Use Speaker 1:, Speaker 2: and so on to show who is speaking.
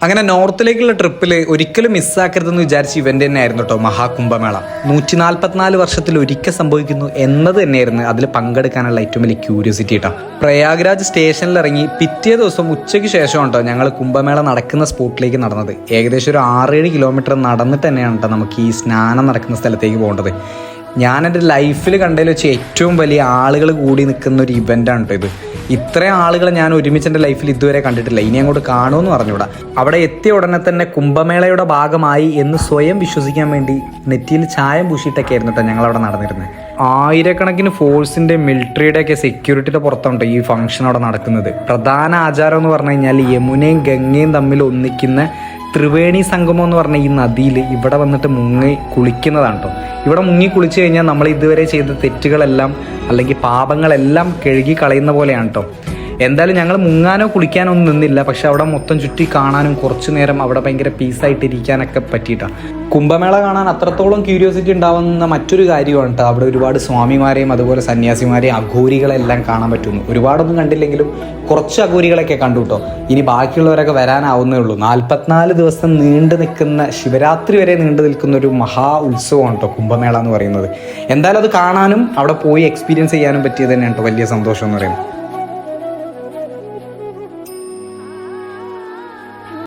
Speaker 1: അങ്ങനെ നോർത്തിലേക്കുള്ള ട്രിപ്പിൽ ഒരിക്കലും മിസ്സാക്കരുതെന്ന് വിചാരിച്ച ഇവന്റ് തന്നെയായിരുന്നു കേട്ടോ മഹാകുംഭമേള. 144 വർഷത്തിൽ ഒരിക്കൽ സംഭവിക്കുന്നു എന്നത് തന്നെയായിരുന്നു അതിൽ പങ്കെടുക്കാനുള്ള ഏറ്റവും വലിയ ക്യൂരിയോസിറ്റി കേട്ടോ. പ്രയാഗ്രാജ് സ്റ്റേഷനിൽ ഇറങ്ങി പിറ്റേ ദിവസം ഉച്ചയ്ക്ക് ശേഷം കേട്ടോ ഞങ്ങൾ കുംഭമേള നടക്കുന്ന സ്പോട്ടിലേക്ക് നടന്നത്. ഏകദേശം ഒരു 6-7 കിലോമീറ്റർ നടന്നിട്ട് തന്നെയാണ് കേട്ടോ നമുക്ക് ഈ സ്നാനം നടക്കുന്ന സ്ഥലത്തേക്ക് പോകേണ്ടത്. ഞാൻ എൻ്റെ ലൈഫിൽ കണ്ടതിൽ വെച്ച് ഏറ്റവും വലിയ ആളുകൾ കൂടി നിൽക്കുന്ന ഒരു ഇവൻ്റാണ് കേട്ടോ ഇത്. ഇത്രയും ആളുകളെ ഞാൻ ഒരുമിച്ച് എൻ്റെ ലൈഫിൽ ഇതുവരെ കണ്ടിട്ടില്ല. ഇനി അങ്ങോട്ട് കാണുമെന്ന് പറഞ്ഞുകൂടാ. അവിടെ എത്തിയ ഉടനെ തന്നെ കുംഭമേളയുടെ ഭാഗമായി എന്ന് സ്വയം വിശ്വസിക്കാൻ വേണ്ടി നെറ്റിയിൽ ചായം പൂശിയിട്ടൊക്കെ ആയിരുന്നു കേട്ടോ ഞങ്ങളവിടെ നടന്നിരുന്നത്. ആയിരക്കണക്കിന് ഫോഴ്സിൻ്റെ മിലിറ്ററിയുടെ ഒക്കെ സെക്യൂരിറ്റിയുടെ പുറത്തുണ്ട് ഈ ഫംഗ്ഷൻ അവിടെ നടക്കുന്നത്. പ്രധാന ആചാരം എന്ന് പറഞ്ഞു കഴിഞ്ഞാൽ യമുനയും ഗംഗയും തമ്മിൽ ഒന്നിക്കുന്ന ത്രിവേണി സംഗമം എന്ന് പറഞ്ഞ ഈ നദിയിൽ ഇവിടെ വന്നിട്ട് മുങ്ങി കുളിക്കുന്നതാണ് കേട്ടോ. ഇവിടെ മുങ്ങി കുളിച്ച് കഴിഞ്ഞാൽ നമ്മൾ ഇതുവരെ ചെയ്ത തെറ്റുകളെല്ലാം അല്ലെങ്കിൽ പാപങ്ങളെല്ലാം കഴുകി കളയുന്ന പോലെയാണ് കേട്ടോ. എന്തായാലും ഞങ്ങൾ മുങ്ങാനോ കുളിക്കാനോ ഒന്നും നിന്നില്ല. പക്ഷെ അവിടെ മൊത്തം ചുറ്റി കാണാനും കുറച്ചു നേരം അവിടെ ഭയങ്കര പീസായിട്ടിരിക്കാനൊക്കെ പറ്റിയിട്ടാണ്. കുംഭമേള കാണാൻ അത്രത്തോളം ക്യൂരിയോസിറ്റി ഉണ്ടാവുന്ന മറ്റൊരു കാര്യമാണ് കേട്ടോ. അവിടെ ഒരുപാട് സ്വാമിമാരെയും അതുപോലെ സന്യാസിമാരെയും അഘോരികളെല്ലാം കാണാൻ പറ്റുന്നു. ഒരുപാടൊന്നും കണ്ടില്ലെങ്കിലും കുറച്ച് അഘോരികളൊക്കെ കണ്ടു കേട്ടോ. ഇനി ബാക്കിയുള്ളവരൊക്കെ വരാനാവുന്നേ ഉള്ളൂ. 44 ദിവസം നീണ്ടു നിൽക്കുന്ന, ശിവരാത്രി വരെ നീണ്ടു നിൽക്കുന്ന ഒരു മഹാ ഉത്സവമാണ് കേട്ടോ കുംഭമേള എന്ന് പറയുന്നത്. എന്തായാലും അത് കാണാനും അവിടെ പോയി എക്സ്പീരിയൻസ് ചെയ്യാനും പറ്റിയത് തന്നെയാണ് കേട്ടോ വലിയ സന്തോഷം എന്ന് പറയുന്നത്.